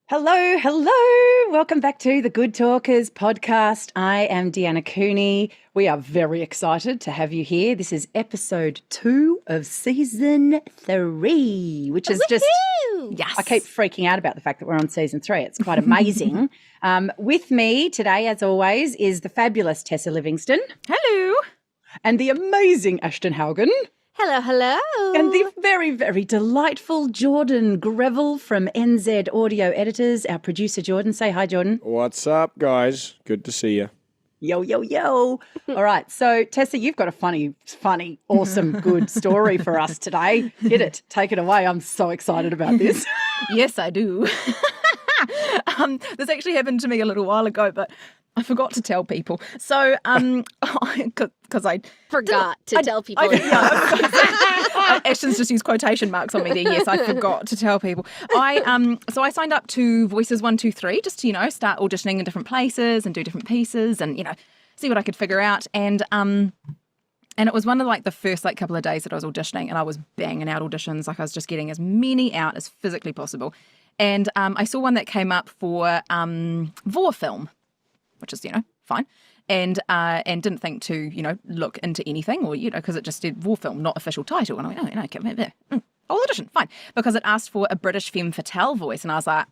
Hello, hello. Welcome back to the Good Talkers podcast. I am Deanna Cooney. We are very excited to have you here. This is episode 2 of season 3, which is just, Yes. I keep freaking out about the fact that we're on season 3. It's quite amazing. With me today, as always, is the fabulous Tessa Livingston. Hello. And the amazing Ashton Haugen. Hello, hello. And the very, very delightful Jordan Greville from NZ Audio Editors, our producer Jordan. Say hi, Jordan. What's up, guys? Good to see you. Yo, yo, yo. All right. So, Tessa, you've got a funny, awesome, good story for us today. Hit it. Take it away. I'm so excited about this. Yes, I do. This actually happened to me a little while ago, but I forgot to tell people. So, because I forgot to tell people. Ashton's just used quotation marks on me there. Yes, I forgot to tell people. So I signed up to Voices 1, 2, 3 just to, start auditioning in different places and do different pieces and, see what I could figure out. And it was one of the first couple of days that I was auditioning, and I was banging out auditions. I was just getting as many out as physically possible. And I saw one that came up for Vor film, which is, fine. And didn't think to, look into anything or, because it just did War Film, not official title. And I went, okay, I'll audition, fine. Because it asked for a British femme fatale voice. And I was like,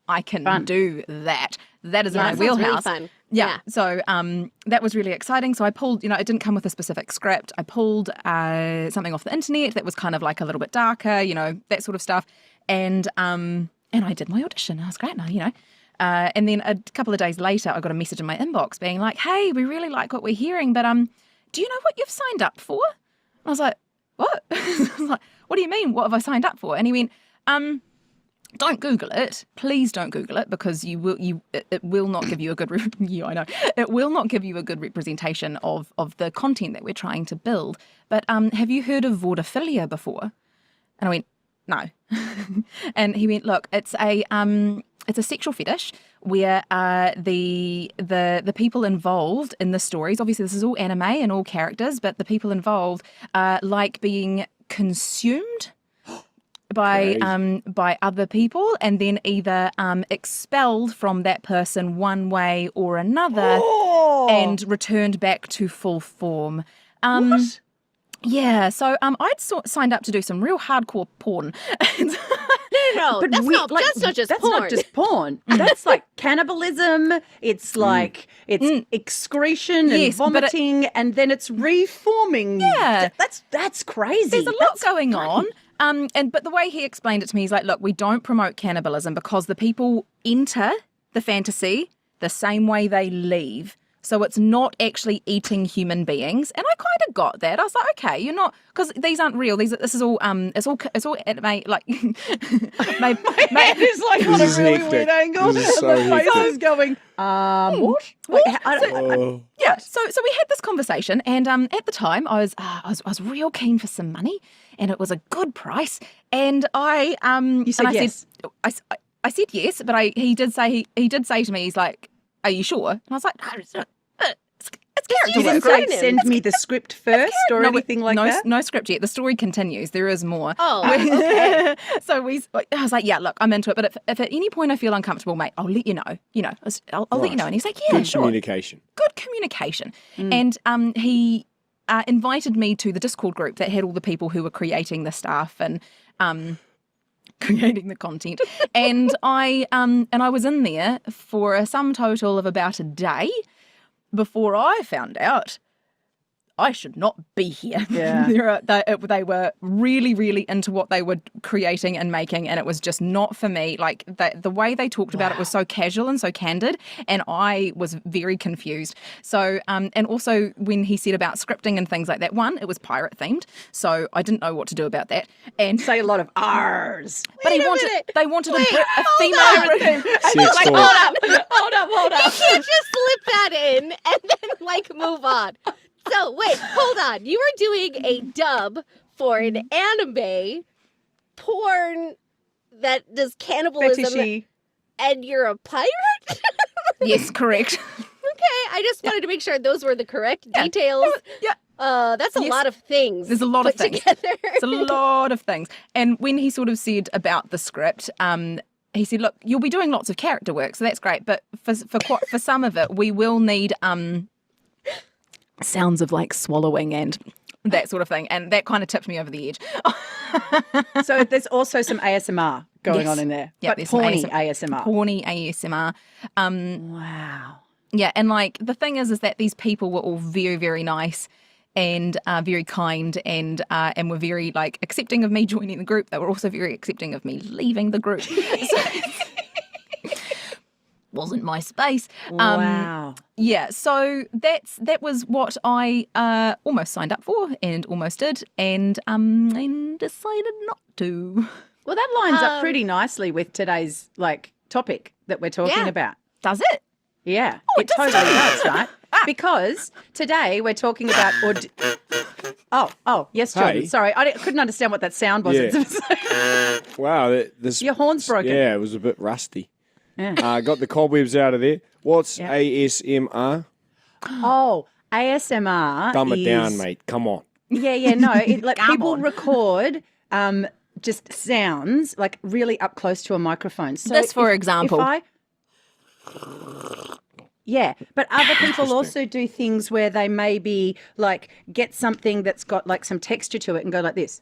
I can do that. That is in my wheelhouse. Really fun. Yeah. So that was really exciting. So I pulled, it didn't come with a specific script. I pulled something off the internet that was kind of a little bit darker, that sort of stuff. And I did my audition. I was great now, and then a couple of days later, I got a message in my inbox being like, hey, we really like what we're hearing, but do you know what you've signed up for? And I was like, what? I was like, what do you mean? What have I signed up for? And he went, don't Google it. Please don't Google it, because it will not give you a good it will not give you a good representation of the content that we're trying to build. But have you heard of vaudeville before? And I went, no. And he went, look, it's a sexual fetish where the people involved in the stories, obviously this is all anime and all characters, but the people involved like being consumed by other people and then either expelled from that person one way or another and returned back to full form. What? Yeah, so I'd signed up to do some real hardcore porn. No, But that's not just that's porn. not just porn. That's cannibalism. It's it's excretion and Yes, but vomiting, and then it's reforming. Yeah. That's crazy. There's a lot going on. But the way he explained it to me, he's like, look, we don't promote cannibalism because the people enter the fantasy the same way they leave. So it's not actually eating human beings. And I kind of got that. I was like, okay, you're not, because these aren't real. This is all, it's all anime, My head is on a really weird angle. This is so The face hectic. is going, what? Yeah, so we had this conversation, and at the time I was real keen for some money, and it was a good price, and I You said and I yes. said I said yes, but he did say to me, he's like, are you sure? And I was like, no, it's character You didn't work, say right? send me the script first or No, anything like that? No script yet. The story continues. There is more. Oh, okay. So I was like, yeah, look, I'm into it. But if at any point I feel uncomfortable, mate, I'll let you know. I'll let you know. And he's like, yeah, Good sure. communication. Good communication. And he invited me to the Discord group that had all the people who were creating the stuff and creating the content. And I was in there for a sum total of about a day before I found out I should not be here. Yeah. They were really, really into what they were creating and making, and it was just not for me. Like the way they talked about it was so casual and so candid, and I was very confused. So, and also when he said about scripting and things like that, one, it was pirate themed, so I didn't know what to do about that. And Say a lot of R's. but Wait a minute. they wanted a female. Sex talk. Hold up. You can't just slip that in and then move on. So wait, hold on. You were doing a dub for an anime porn that does cannibalism, Fetishy. and you're a pirate? Yes, correct. Okay, I just wanted to make sure those were the correct details. Yeah. That's a Yes. lot of things. There's a lot of put things. together. It's a lot of things. And when he sort of said about the script, he said, look, you'll be doing lots of character work, so that's great. But for some of it, we will need sounds of like swallowing and that sort of thing. And that kind of tipped me over the edge. So there's also some ASMR going Yes. on in there. Yeah, but there's some porny ASMR. Porny ASMR. Wow. Yeah, and like the thing is that these people were all very, very nice and very kind and were very like accepting of me joining the group. They were also very accepting of me leaving the group. So, wasn't my space. Wow. Yeah, so that was what I almost signed up for and almost did, and decided not to. Well, that lines up pretty nicely with today's like topic that we're talking about. Does it? Yeah, Oh, it totally does, right? Because today we're talking about yes, Jordan. Hey. Sorry, I couldn't understand what that sound was. Yeah. Wow, this Your horn's broken. Yeah, it was a bit rusty. Yeah. Got the cobwebs out of there. What's Yeah. ASMR? Oh, ASMR. Dumb it is, down, mate. Come on. Yeah, no. Like Come people on. record just sounds like really up close to a microphone. So This, for example. Yeah, but other people also do things where they maybe like get something that's got like some texture to it and go like this.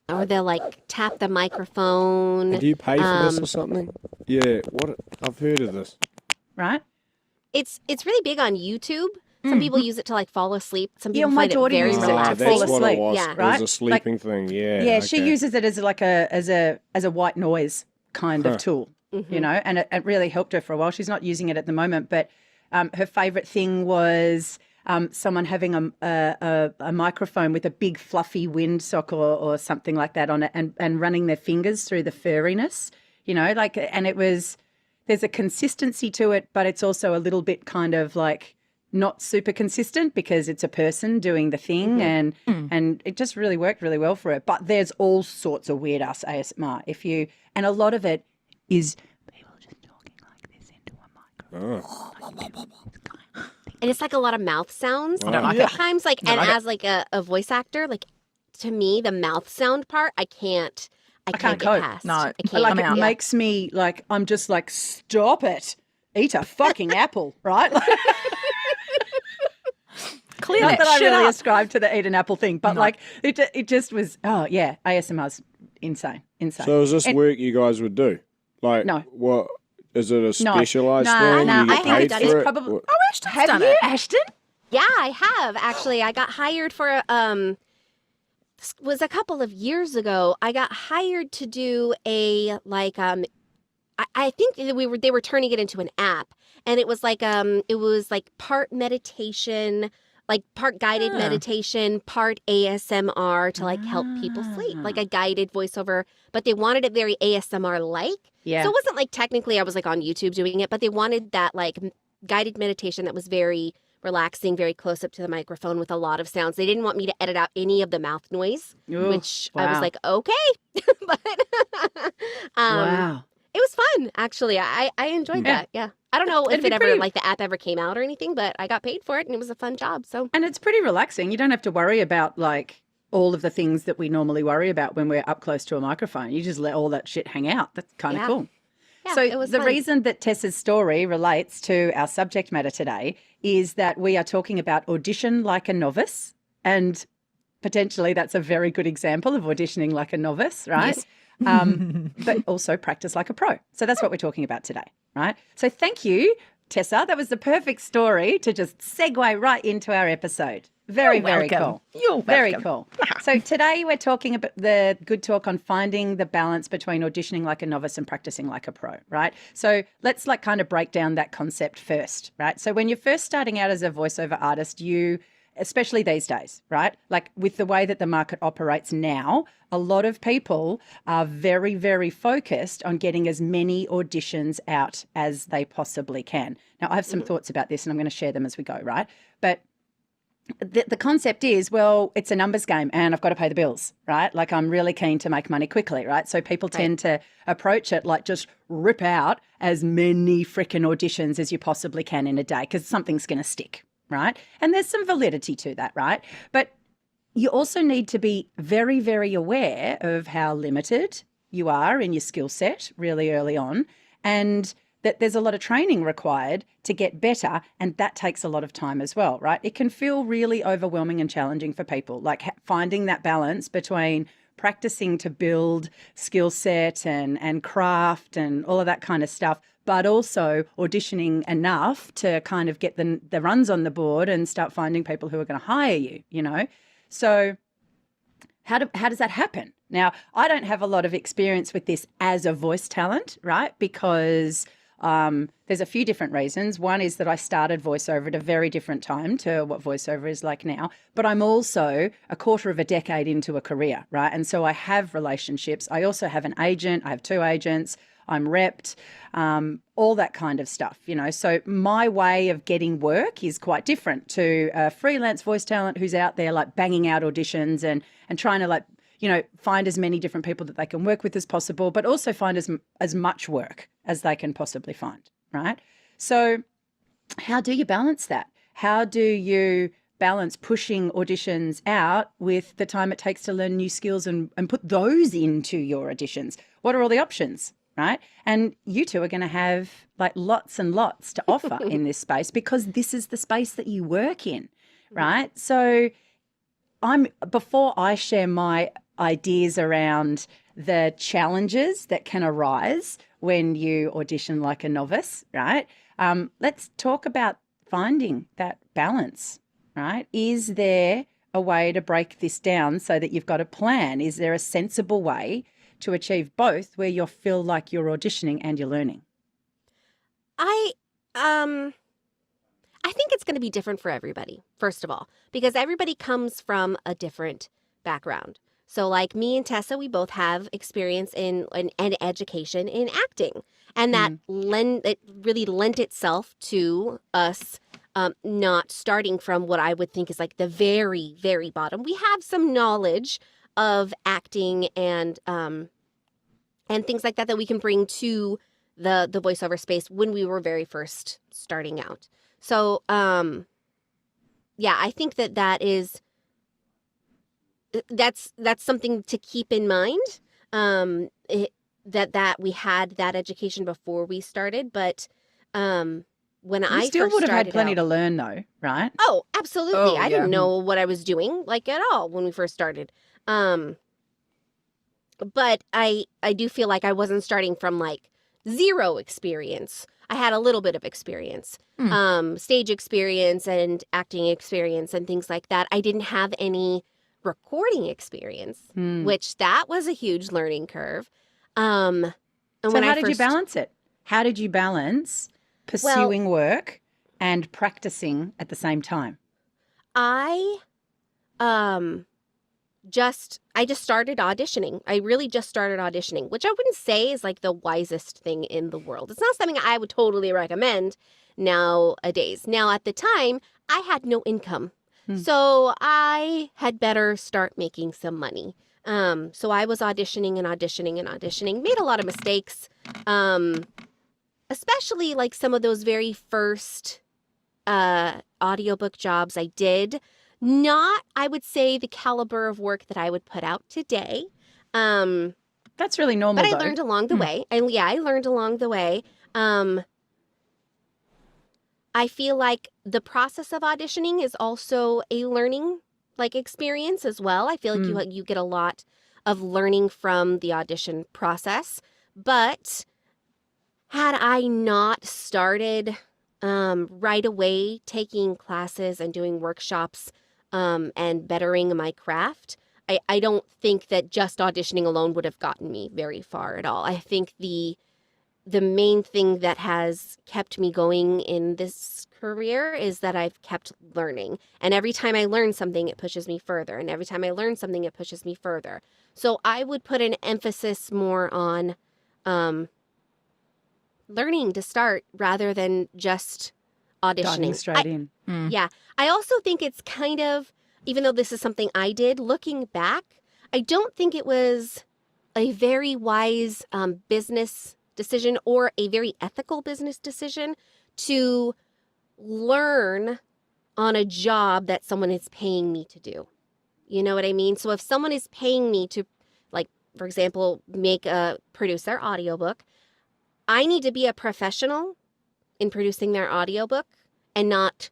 Or they'll like tap the microphone. Do you pay for this or something? Yeah, what? I've heard of this. Right? It's really big on YouTube. Some people use it to like fall asleep. Some Yeah, people my find it daughter very uses it to relaxing. fall That's what asleep. it was. Yeah. It Right? was a sleeping thing. Yeah. Yeah, she okay. uses it as like as a white noise kind of tool, you know, and it really helped her for a while. She's not using it at the moment, but her favourite thing was someone having a microphone with a big fluffy windsock or something like that on it and running their fingers through the furriness, you know, like, and it was, there's a consistency to it, but it's also a little bit kind of like not super consistent because it's a person doing the thing and it just really worked really well for her. But there's all sorts of weird ass ASMR and a lot of it is people just talking like this into a microphone. Oh. And it's like a lot of mouth sounds. I don't like it. Sometimes like, and as like a voice actor, like to me, the mouth sound part, I can't can't get cope. past. No, I can't. Like I'm it out. makes me like, I'm just like, stop it. Eat a fucking apple, right? Like, Clear not that that I shit really up. ascribe to the eat an apple thing, but No. like it just was, oh yeah, ASMR's insane. So is this work you guys would do? Like, No. what? Is it a No. specialised No, thing? no, You I get haven't paid done for it. it? Probably- What- Ashton's Have done you, it. Ashton? Yeah, I have actually. I got hired for this was a couple of years ago. I got hired to do a like I think they were turning it into an app, and it was like part meditation, like part guided meditation, part ASMR to like help people sleep, like a guided voiceover, but they wanted it very ASMR like. Yeah. So it wasn't like technically I was like on YouTube doing it, but they wanted that like guided meditation that was very relaxing, very close up to the microphone with a lot of sounds. They didn't want me to edit out any of the mouth noise, Ooh, which I was wow. like, okay. But Wow. it was fun, actually. I enjoyed that. Yeah. I don't know It'd if be it ever, pretty- like the app ever came out or anything, but I got paid for it and it was a fun job. So And it's pretty relaxing. You don't have to worry about like all of the things that we normally worry about when we're up close to a microphone. You just let all that shit hang out. That's kind of Yeah. cool. yeah, So it was the fun. reason that Tessa's story relates to our subject matter today is that we are talking about audition like a novice, and potentially that's a very good example of auditioning like a novice, right? Yes. But also practice like a pro. So that's what we're talking about today, right? So thank you, Tessa. That was the perfect story to just segue right into our episode. Very, You're very welcome. cool. You're Very welcome. cool. So today we're talking about the good talk on finding the balance between auditioning like a novice and practicing like a pro, right? So let's like kind of break down that concept first, right? So when you're first starting out as a voiceover artist, especially these days, right? Like with the way that the market operates now, a lot of people are very, very focused on getting as many auditions out as they possibly can. Now, I have some thoughts about this and I'm going to share them as we go, right? But the concept is, well, it's a numbers game and I've got to pay the bills, right? Like I'm really keen to make money quickly, right? So people tend to approach it like just rip out as many freaking auditions as you possibly can in a day because something's going to stick, right? And there's some validity to that, right? But you also need to be very, very aware of how limited you are in your skill set really early on, and that there's a lot of training required to get better, and that takes a lot of time as well, right? It can feel really overwhelming and challenging for people, like finding that balance between practicing to build skill set and craft and all of that kind of stuff, but also auditioning enough to kind of get the runs on the board and start finding people who are going to hire you, you know? So how does that happen? Now, I don't have a lot of experience with this as a voice talent, right? Because there's a few different reasons. One is that I started voiceover at a very different time to what voiceover is like now, but I'm also a quarter of a decade into a career, right? And so I have relationships. I also have an agent. I have 2 agents. I'm repped, all that kind of stuff, you know. So my way of getting work is quite different to a freelance voice talent who's out there like banging out auditions and trying to like, you know, find as many different people that they can work with as possible, but also find as much work as they can possibly find, right? So how do you balance that? How do you balance pushing auditions out with the time it takes to learn new skills and put those into your auditions? What are all the options, right? And you two are going to have like lots and lots to offer in this space because this is the space that you work in, right? So before I share my ideas around the challenges that can arise when you audition like a novice, right? Let's talk about finding that balance, right? Is there a way to break this down so that you've got a plan? Is there a sensible way to achieve both where you feel like you're auditioning and you're learning? I think it's going to be different for everybody, first of all, because everybody comes from a different background. So like me and Tessa, we both have experience in an education in acting, and that it really lent itself to us not starting from what I would think is like the very, very bottom. We have some knowledge of acting and things like that we can bring to the voiceover space when we were very first starting out. So yeah, I think that's something to keep in mind. That we had that education before we started, but when I still first would have had started plenty out, to learn though, right? Oh, absolutely. Oh, I yeah. didn't know what I was doing like at all when we first started. But I do feel like I wasn't starting from like zero experience. I had a little bit of experience, stage experience and acting experience and things like that. I didn't have any recording experience, which that was a huge learning curve. And So when how I did you first, balance it? How did you balance pursuing work and practicing at the same time? I just started auditioning. I really just started auditioning, which I wouldn't say is like the wisest thing in the world. It's not something I would totally recommend nowadays. Now, at the time, I had no income. So I had better start making some money. So I was auditioning and auditioning and auditioning, made a lot of mistakes, especially like some of those very first audiobook jobs I did. Not, I would say, the caliber of work that I would put out today. That's really normal, But I though. learned along the way. And yeah, I learned along the way. I feel like the process of auditioning is also a learning like experience as well. I feel like you get a lot of learning from the audition process. But had I not started right away taking classes and doing workshops and bettering my craft, I don't think that just auditioning alone would have gotten me very far at all. I think the main thing that has kept me going in this career is that I've kept learning. And every time I learn something, it pushes me further. And every time I learn something, it pushes me further. So I would put an emphasis more on learning to start rather than just auditioning. Diving straight in. Yeah. I also think it's kind of, even though this is something I did, looking back, I don't think it was a very wise business decision or a very ethical business decision to learn on a job that someone is paying me to do. You know what I mean? So if someone is paying me to like for example, produce their audiobook, I need to be a professional in producing their audiobook and not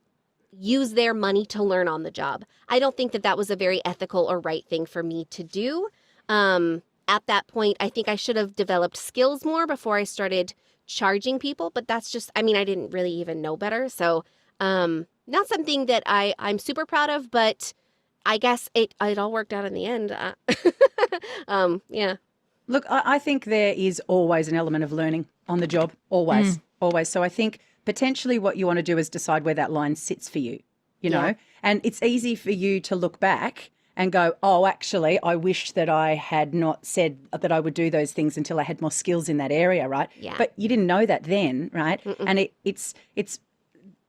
use their money to learn on the job. I don't think that was a very ethical or right thing for me to do. At that point, I think I should have developed skills more before I started charging people, but that's just, I didn't really even know better. So, not something that I'm super proud of, but I guess it all worked out in the end. Yeah. Look, I think there is always an element of learning on the job, always. So I think potentially what you want to do is decide where that line sits for you, you know, and it's easy for you to look back and go, oh, actually, I wish that I had not said that I would do those things until I had more skills in that area, right? Yeah. But you didn't know that then, right? And it's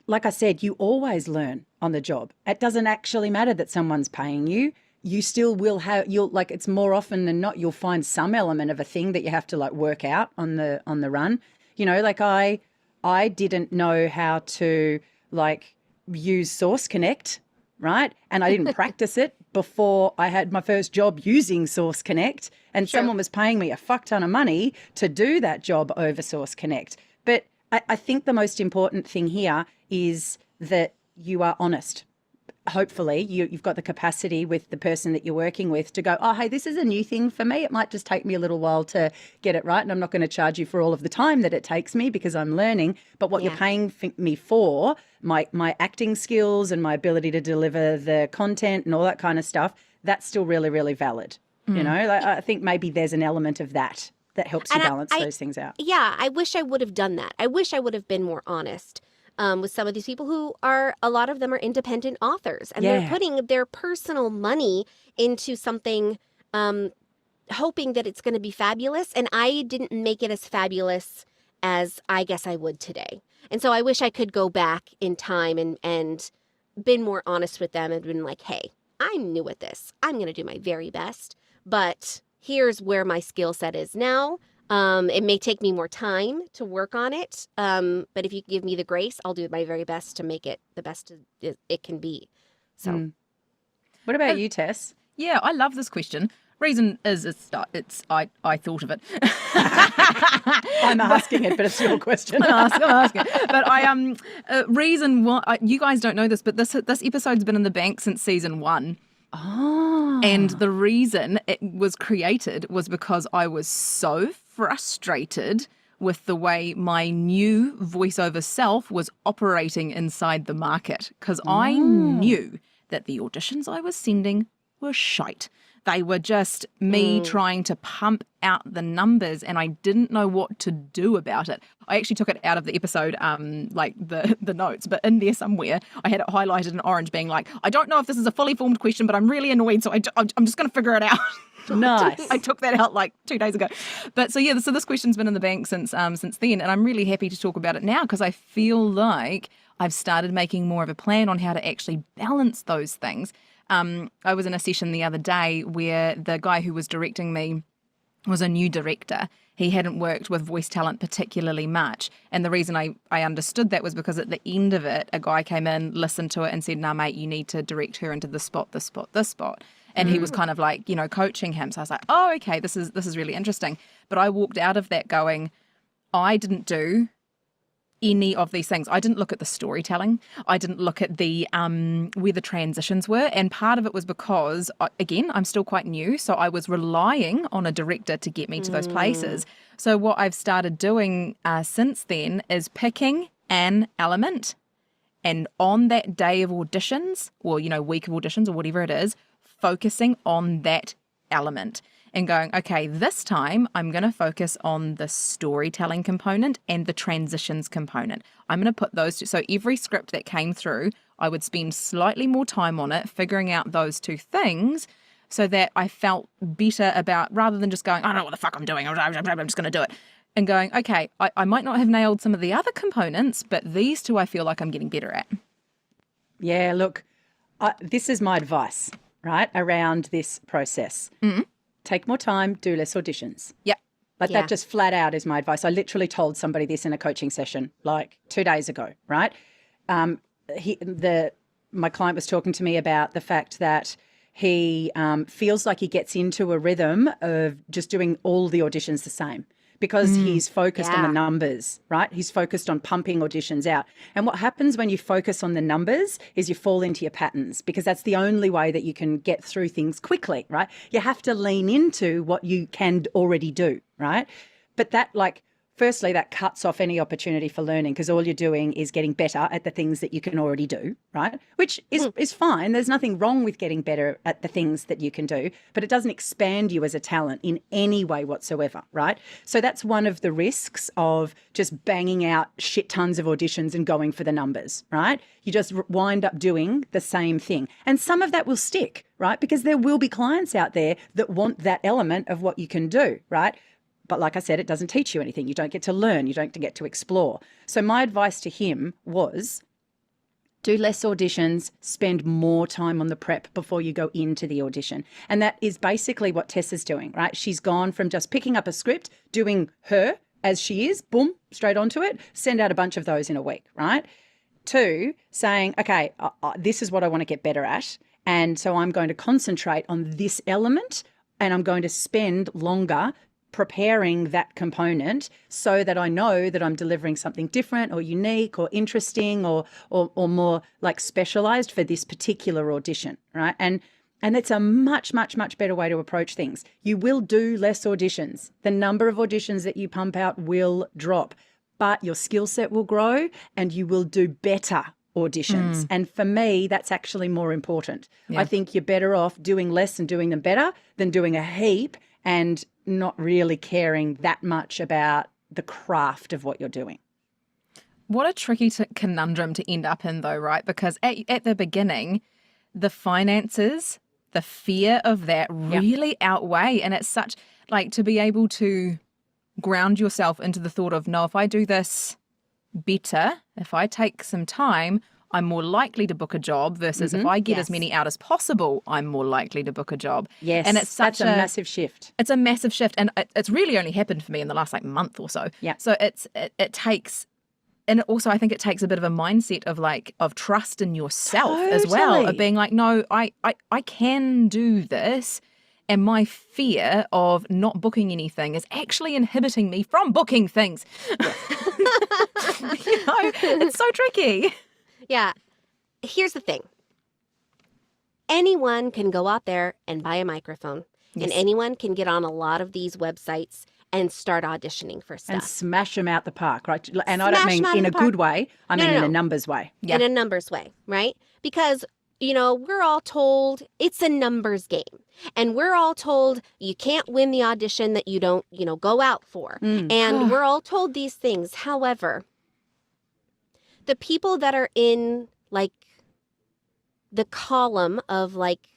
like I said, you always learn on the job. It doesn't actually matter that someone's paying you. You still will have, it's more often than not, you'll find some element of a thing that you have to like work out on the run. You know, like I didn't know how to like use Source Connect, right? And I didn't practice it before I had my first job using Source Connect, and someone was paying me a fuck ton of money to do that job over Source Connect. But I think the most important thing here is that you are honest. Hopefully you've got the capacity with the person that you're working with to go, oh, hey, this is a new thing for me. It might just take me a little while to get it right, and I'm not going to charge you for all of the time that it takes me because I'm learning. But what you're paying me for, my acting skills and my ability to deliver the content and all that kind of stuff, that's still really, really valid. You know, like, I think maybe there's an element of that helps you balance those things out. Yeah, I wish I would have done that. I wish I would have been more honest. With some of these people who a lot of them are independent authors, and they're putting their personal money into something, hoping that it's going to be fabulous. And I didn't make it as fabulous as I guess I would today. And so I wish I could go back in time and been more honest with them and been like, hey, I'm new at this. I'm going to do my very best, but here's where my skill set is now. It may take me more time to work on it, but if you give me the grace, I'll do my very best to make it the best it can be. So, What about you, Tess? Yeah, I love this question. Reason is I thought of it. I'm asking it, but it's your question. I'm asking. But reason why you guys don't know this, but this episode's been in the bank since season 1. Oh. And the reason it was created was because I was so frustrated with the way my new voiceover self was operating inside the market, because I knew that the auditions I was sending were shite. They were just me trying to pump out the numbers, and I didn't know what to do about it. I actually took it out of the episode, like the notes, but in there somewhere I had it highlighted in orange being like, I don't know if this is a fully formed question, but I'm really annoyed, so I'm just going to figure it out. Nice. I took that out like 2 days ago. But so this question's been in the bank since then, and I'm really happy to talk about it now because I feel like I've started making more of a plan on how to actually balance those things. I was in a session the other day where the guy who was directing me was a new director. He hadn't worked with voice talent particularly much. And the reason I understood that was because at the end of it, a guy came in, listened to it and said, nah, mate, you need to direct her into this spot, this spot, this spot. And he was kind of like, coaching him. So I was like, oh, okay, this is really interesting. But I walked out of that going, I didn't do any of these things. I didn't look at the storytelling. I didn't look at the where the transitions were. And part of it was because, again, I'm still quite new. So I was relying on a director to get me to those places. So what I've started doing since then is picking an element. And on that day of auditions, or, week of auditions or whatever it is, focusing on that element. And going, okay, this time I'm going to focus on the storytelling component and the transitions component. I'm going to put those two. So every script that came through, I would spend slightly more time on it, figuring out those two things so that I felt better about, rather than just going, I don't know what the fuck I'm doing, I'm just going to do it. And going, okay, I might not have nailed some of the other components, but these two I feel like I'm getting better at. Yeah, look, this is my advice, right, around this process. Take more time, do less auditions. Yep. Like that just flat out is my advice. I literally told somebody this in a coaching session like 2 days ago, right? My client was talking to me about the fact that he feels like he gets into a rhythm of just doing all the auditions the same because he's focused on the numbers, right? He's focused on pumping auditions out. And what happens when you focus on the numbers is you fall into your patterns, because that's the only way that you can get through things quickly, right? You have to lean into what you can already do, right? But that, like, firstly, that cuts off any opportunity for learning, because all you're doing is getting better at the things that you can already do, right? Which is fine. There's nothing wrong with getting better at the things that you can do, but it doesn't expand you as a talent in any way whatsoever, right? So that's one of the risks of just banging out shit tons of auditions and going for the numbers, right? You just wind up doing the same thing. And some of that will stick, right? Because there will be clients out there that want that element of what you can do, right? But like I said, it doesn't teach you anything. You don't get to learn. You don't get to explore. So my advice to him was do less auditions, spend more time on the prep before you go into the audition. And that is basically what Tessa's doing, right? She's gone from just picking up a script, doing her as she is, boom, straight onto it, send out a bunch of those in a week, right? 2, saying, okay, this is what I want to get better at. And so I'm going to concentrate on this element, and I'm going to spend longer preparing that component so that I know that I'm delivering something different or unique or interesting or more like specialized for this particular audition, right? And it's a much, much, much better way to approach things. You will do less auditions. The number of auditions that you pump out will drop, but your skill set will grow and you will do better auditions. And for me, that's actually more important. I think you're better off doing less and doing them better than doing a heap and not really caring that much about the craft of what you're doing. What a tricky conundrum to end up in, though, right? Because at the beginning, the finances, the fear of that really outweigh. And it's such, like, to be able to ground yourself into the thought of, no, if I do this better, if I take some time, I'm more likely to book a job versus if I get as many out as possible, I'm more likely to book a job. Yes, and it's such that's a massive shift. It's a massive shift, and it's really only happened for me in the last month or so. Yeah. So it takes, and also I think it takes a bit of a mindset of trust in yourself as well, of being like, no, I can do this. And my fear of not booking anything is actually inhibiting me from booking things. It's so tricky. Yeah. Here's the thing. Anyone can go out there and buy a microphone. Yes. And anyone can get on a lot of these websites and start auditioning for stuff. And smash them out the park, right? And I don't mean in a good way. I mean in a numbers way. Yeah. In a numbers way, right? Because, we're all told it's a numbers game. And we're all told you can't win the audition that you don't, go out for. And we're all told these things. However, the people that are in like the column of like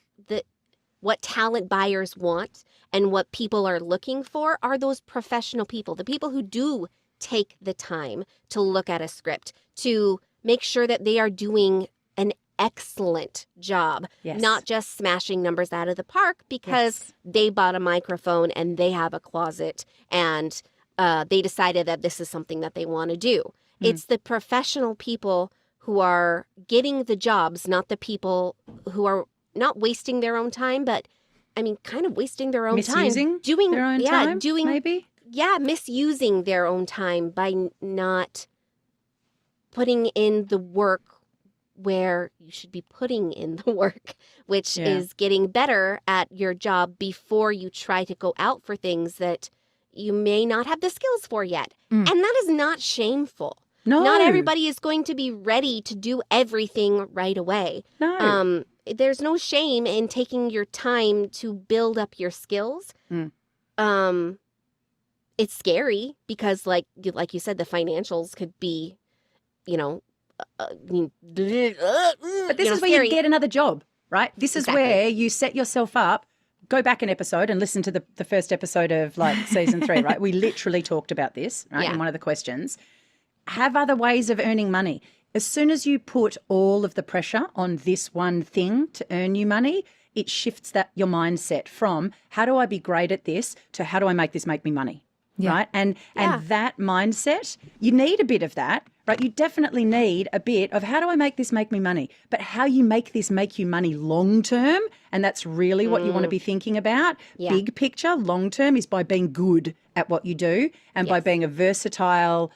what talent buyers want and what people are looking for are those professional people, the people who do take the time to look at a script, to make sure that they are doing an excellent job, not just smashing numbers out of the park because they bought a microphone and they have a closet and they decided that this is something that they want to do. It's the professional people who are getting the jobs, not the people who are not wasting their own time, but kind of wasting their own time. Doing their own time, maybe? Yeah, misusing their own time by not putting in the work where you should be putting in the work, which is getting better at your job before you try to go out for things that you may not have the skills for yet. And that is not shameful. No. Not everybody is going to be ready to do everything right away. No. There's no shame in taking your time to build up your skills. It's scary because, like you said, the financials could be, but this is where scary. you get another job, right? This is where you set yourself up. Go back an episode and listen to the first episode of season 3, right? We literally talked about this, right, in one of the questions. Have other ways of earning money. As soon as you put all of the pressure on this one thing to earn you money, it shifts your mindset from how do I be great at this to how do I make this make me money, right? And that mindset, you need a bit of that, right? You definitely need a bit of how do I make this make me money? But how you make this make you money long term, and that's really what you want to be thinking about. Yeah. Big picture, long term, is by being good at what you do and by Yes. being a versatile,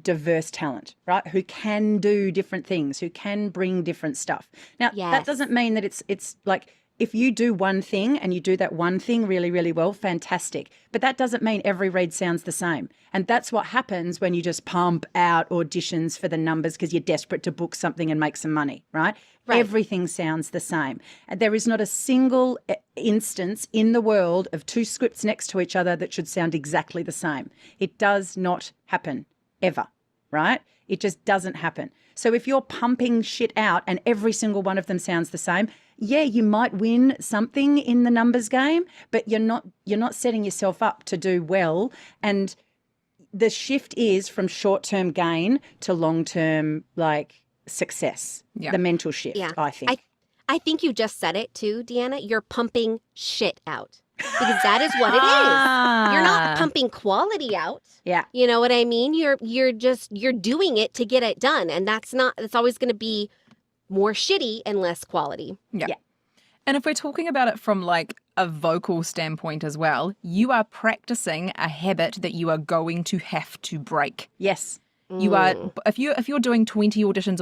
diverse talent, right? Who can do different things, who can bring different stuff. Now, that Yes. doesn't mean that it's like if you do one thing and you do that one thing really, really well, fantastic. But that doesn't mean every read sounds the same. And that's what happens when you just pump out auditions for the numbers because you're desperate to book something and make some money, right? Right. Everything sounds the same. And there is not a single instance in the world of two scripts next to each other that should sound exactly the same. It does not happen ever, right? It just doesn't happen. So if you're pumping shit out and every single one of them sounds the same, yeah, you might win something in the numbers game, but you're not setting yourself up to do well. And the shift is from short-term gain to long-term like success. Yeah. The mental shift, Yeah. I think. I think you just said it too, Deanna. You're pumping shit out because that is what it is. You're not pumping quality out. Yeah. You know what I mean? You're doing it to get it done, and that's always going to be more shitty and less quality. Yeah. Yeah. And if we're talking about it from like a vocal standpoint as well, you are practicing a habit that you are going to have to break. Yes. You are if you're doing 20 auditions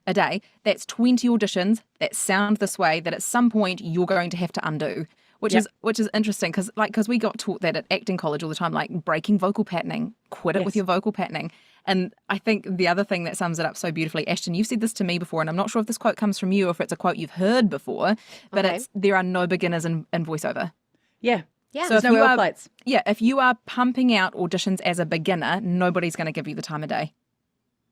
a day, that's 20 auditions that sound this way that at some point you're going to have to undo. Which Yep. is interesting because we got taught that at acting college all the time, like breaking vocal patterning, quit it with Yes. your vocal patterning. And I think the other thing that sums it up so beautifully, Ashton, you've said this to me before, and I'm not sure if this quote comes from you or if it's a quote you've heard before, but Okay. it's there are no beginners in voiceover. Yeah. Yeah. So There's if no you L are- plates. Yeah, if you are pumping out auditions as a beginner, nobody's going to give you the time of day.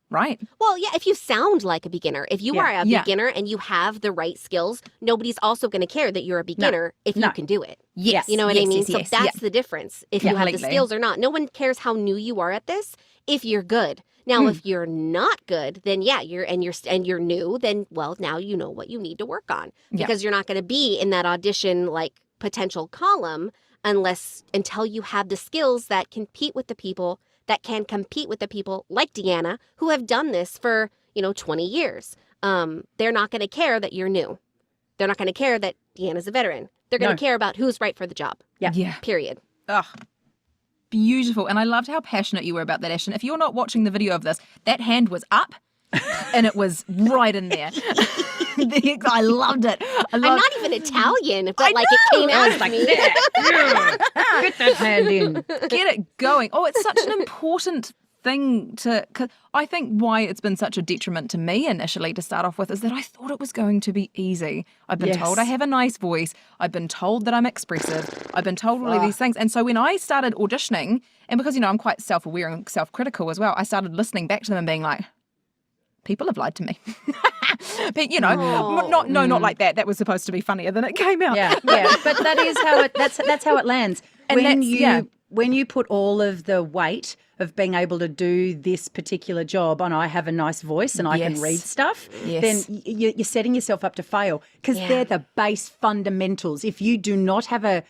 Right? Well, yeah, if you sound like a beginner, if you Yeah. are a Yeah. beginner and you have the right skills, nobody's also going to care that you're a beginner if No. you can do it. Yes. You know what I Yes, mean? yes, So yes. that's Yeah. the difference. If Yeah, you have the completely. skills or not. No one cares how new you are at this if you're good. Now, if you're not good, then yeah, you're new, then well, now you know what you need to work on. Yeah. Because you're not going to be in that audition like potential column until you have the skills that compete with the people like Deanna who have done this for, 20 years. They're not going to care that you're new. They're not going to care that Deanna's a veteran. They're going to No. care about who's right for the job. Yeah. Yeah. Period. Ugh. Beautiful. And I loved how passionate you were about that, Ashton. If you're not watching the video of this, that hand was up and it was right in there. I loved it. I'm not even Italian, but like it came out of me. Get that hand in. Get it going. Oh, it's such an important thing cause I think why it's been such a detriment to me initially to start off with is that I thought it was going to be easy. I've been Yes. told I have a nice voice. I've been told that I'm expressive. I've been told all of these things. And so when I started auditioning, and because, I'm quite self-aware and self-critical as well, I started listening back to them and being like, people have lied to me. But, not like that. That was supposed to be funnier than it came out. Yeah, yeah. But that is how that's how it lands. And When you put all of the weight of being able to do this particular job on I have a nice voice and I can Yes. read stuff, Yes. then you're setting yourself up to fail because Yeah. they're the base fundamentals. If you do not have a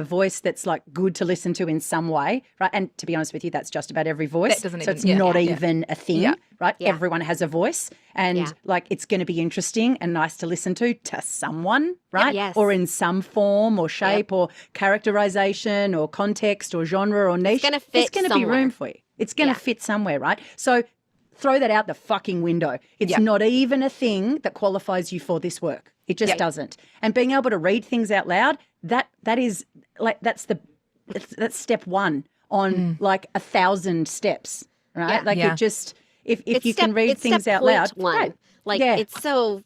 voice that's like good to listen to in some way, right? And to be honest with you, that's just about every voice. That doesn't so even- it's yeah, not yeah. even a thing, Yeah. right? Yeah. Everyone has a voice and Yeah. like it's going to be interesting and nice to listen to someone, right? Yes. Or in some form or shape or characterization or context or genre or niche. gonna fit There's going to be somewhere. room for you. It's going to Yeah. fit somewhere, right? So throw that out the fucking window. It's Yeah. not even a thing that qualifies you for this work. It just doesn't. And being able to read things out loud, that is like that's step one on like 1,000 steps, right? Yeah. Like Yeah. it just if It's you can read it's things step out loud, point one. great. Like Yeah. it's so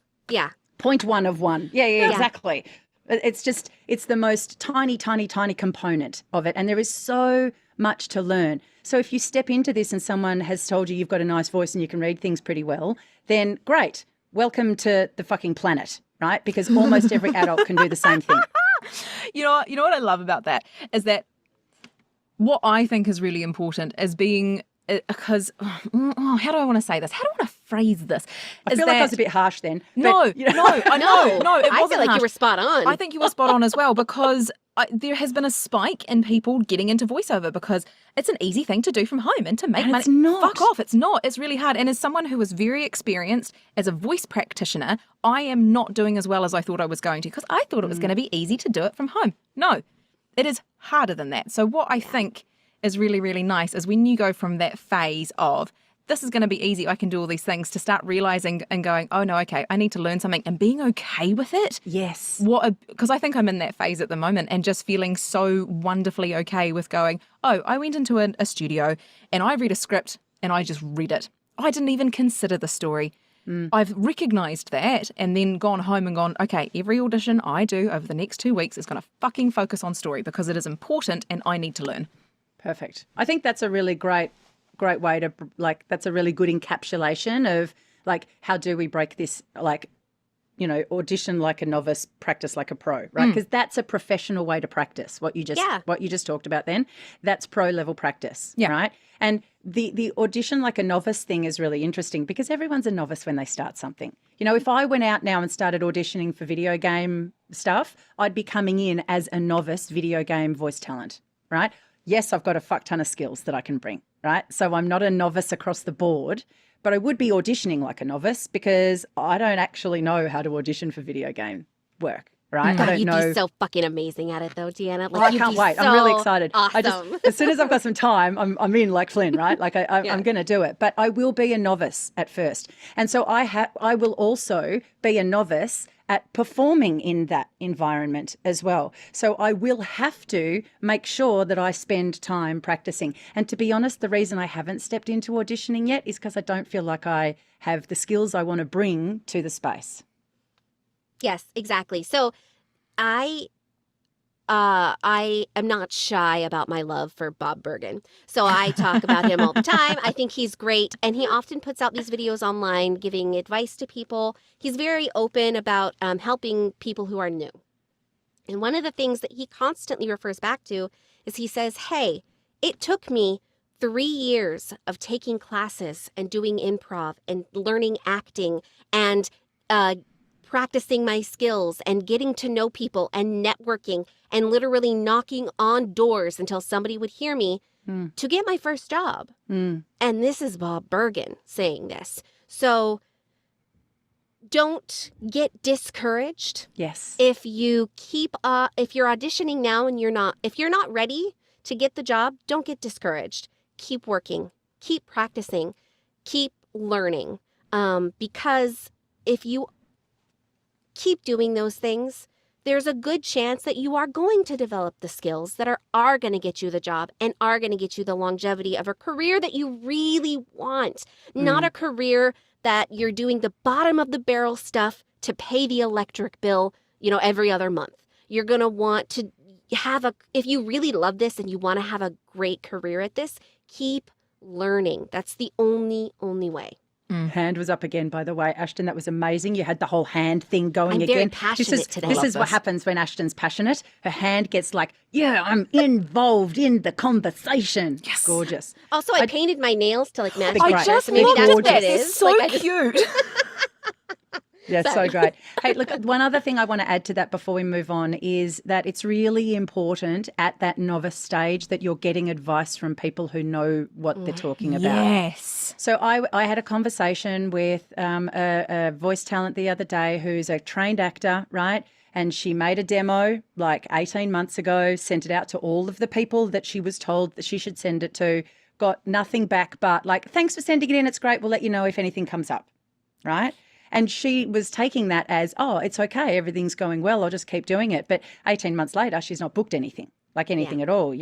Point one of one. Yeah, Yeah. exactly. It's the most tiny, tiny, tiny component of it. And there is so much to learn. So if you step into this and someone has told you you've got a nice voice and you can read things pretty well, then great. Welcome to the fucking planet, right? Because almost every adult can do the same thing. You know what I love about that is that what I think is really important is being because how do I want to say this? How do I want to phrase this? I feel like I was a bit harsh then. No, but, you know. no, it I wasn't feel like harsh. you were spot on. I think you were spot on as well, because there has been a spike in people getting into voiceover because it's an easy thing to do from home and to make And money. it's not. Fuck off. It's not. It's really hard. And as someone who was very experienced as a voice practitioner, I am not doing as well as I thought I was going to, because I thought it was going to be easy to do it from home. No, it is harder than that. So what I think is really, really nice is when you go from that phase of, this is going to be easy, I can do all these things, to start realizing and going, oh no, okay, I need to learn something, and being okay with it. Yes. Because I think I'm in that phase at the moment, and just feeling so wonderfully okay with going, oh, I went into a studio and I read a script and I just read it. I didn't even consider the story. I've recognized that and then gone home and gone, okay, every audition I do over the next 2 weeks is going to fucking focus on story, because it is important and I need to learn. Perfect. I think that's a really great way to, like, that's a really good encapsulation of, like, how do we break this, like, you know, audition like a novice, practice like a pro, right? Because that's a professional way to practice what you just talked about then. That's pro level practice, right? And the audition like a novice thing is really interesting, because everyone's a novice when they start something. You know, if I went out now and started auditioning for video game stuff, I'd be coming in as a novice video game voice talent, right? Yes, I've got a fuck ton of skills that I can bring, right? So I'm not a novice across the board, but I would be auditioning like a novice, because I don't actually know how to audition for video game work, right? I don't you'd know. be so fucking amazing at it, though, Deanna. Oh, I you'd can't be wait. So I'm really excited. Awesome. As soon as I've got some time, I'm in like Flynn, right? Like I'm going to do it. But I will be a novice at first. And so I will also be a novice at performing in that environment as well. So I will have to make sure that I spend time practicing. And to be honest, the reason I haven't stepped into auditioning yet is because I don't feel like I have the skills I want to bring to the space. Yes, exactly. So I am not shy about my love for Bob Bergen. So I talk about him all the time. I think he's great. And he often puts out these videos online giving advice to people. He's very open about helping people who are new. And one of the things that he constantly refers back to is he says, hey, it took me 3 years of taking classes and doing improv and learning acting and practicing my skills and getting to know people and networking and literally knocking on doors until somebody would hear me to get my first job. And this is Bob Bergen saying this. So don't get discouraged. Yes. If you if you're auditioning now and if you're not ready to get the job, don't get discouraged. Keep working, keep practicing, keep learning. Because if you keep doing those things, there's a good chance that you are going to develop the skills that are going to get you the job and are going to get you the longevity of a career that you really want. Not a career that you're doing the bottom of the barrel stuff to pay the electric bill, every other month. You're going to want to if you really love this and you want to have a great career at this, keep learning. That's the only way. Hand was up again, by the way. Ashton, that was amazing. You had the whole hand thing going I'm again. very passionate today. This is what happens when Ashton's passionate. Her hand gets like, yeah, I'm involved in the conversation. Yes. Gorgeous. Also, I painted my nails to match I the just shirt, so maybe love that's it. what it It's is. so cute. Yeah, so great. Hey, look, one other thing I want to add to that before we move on is that it's really important at that novice stage that you're getting advice from people who know what they're talking about. Yes. So I had a conversation with a voice talent the other day who's a trained actor, right? And she made a demo like 18 months ago, sent it out to all of the people that she was told that she should send it to, got nothing back but like, thanks for sending it in. It's great. We'll let you know if anything comes up, right? And she was taking that as, oh, it's okay. Everything's going well. I'll just keep doing it. But 18 months later, she's not booked anything at all,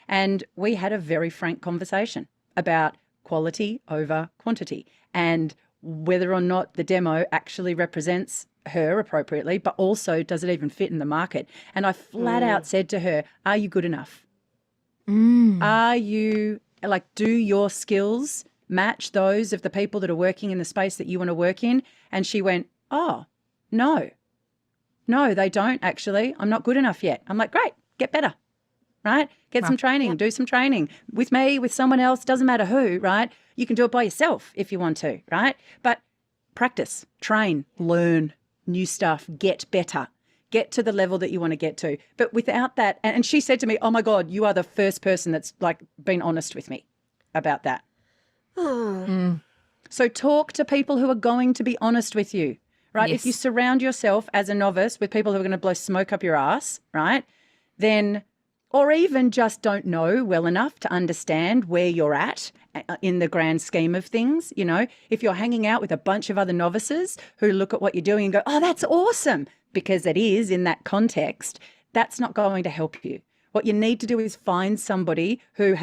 And we had a very frank conversation about quality over quantity and whether or not the demo actually represents her appropriately, but also does it even fit in the market? And I flat out said to her, are you good enough? Are you, do your skills match those of the people that are working in the space that you want to work in? And she went, oh, no, they don't actually. I'm not good enough yet. I'm like, great, get better. right? Get some training, do some training with me, with someone else, doesn't matter who, right? You can do it by yourself if you want to, right? But practice, train, learn new stuff, get better, get to the level that you want to get to. But without that, and she said to me, oh my God, you are the first person that's like been honest with me about that. So talk to people who are going to be honest with you, right? Yes. If you surround yourself as a novice with people who are going to blow smoke up your ass, right? Then, or even just don't know well enough to understand where you're at in the grand scheme of things, you know, if you're hanging out with a bunch of other novices who look at what you're doing and go, oh, that's awesome, because it is in that context, that's not going to help you. What you need to do is find somebody who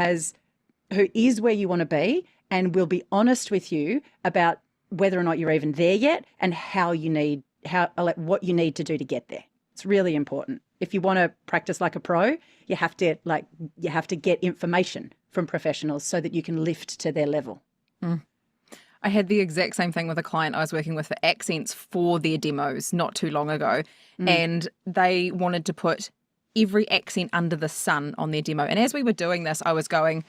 is where you want to be and will be honest with you about whether or not you're even there yet and what you need to do to get there. It's really important. If you want to practice like a pro, you have to get information from professionals so that you can lift to their level. I had the exact same thing with a client I was working with for accents for their demos not too long ago. And they wanted to put every accent under the sun on their demo. And as we were doing this, I was going,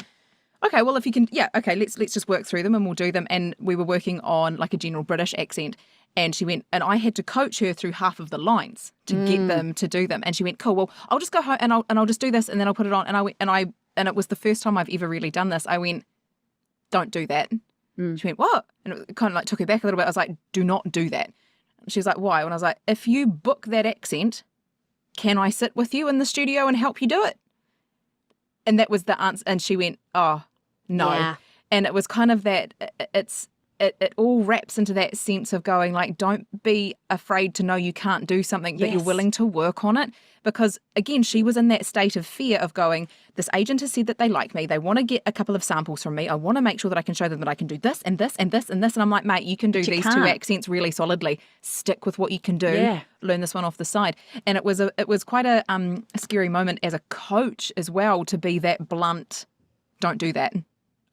okay, well, if you can, let's just work through them and we'll do them. And we were working on like a general British accent. And she went, and I had to coach her through half of the lines to get them to do them. And she went, cool, well, I'll just go home and I'll just do this and then I'll put it on. And it was the first time I've ever really done this. I went, don't do that. She went, what? And it kind of like took her back a little bit. I was like, do not do that. She was like, why? And I was like, if you book that accent, can I sit with you in the studio and help you do it? And that was the answer. And she went, oh, no. Yeah. And it was kind of that, it all wraps into that sense of going like, don't be afraid to know you can't do something, but you're willing to work on it. Because again, she was in that state of fear of going, this agent has said that they like me. They want to get a couple of samples from me. I want to make sure that I can show them that I can do this and this and this and this. And I'm like, mate, you can do these two accents really solidly. Stick with what you can do. Yeah. Learn this one off the side. And it was quite a scary moment as a coach as well to be that blunt. Don't do that.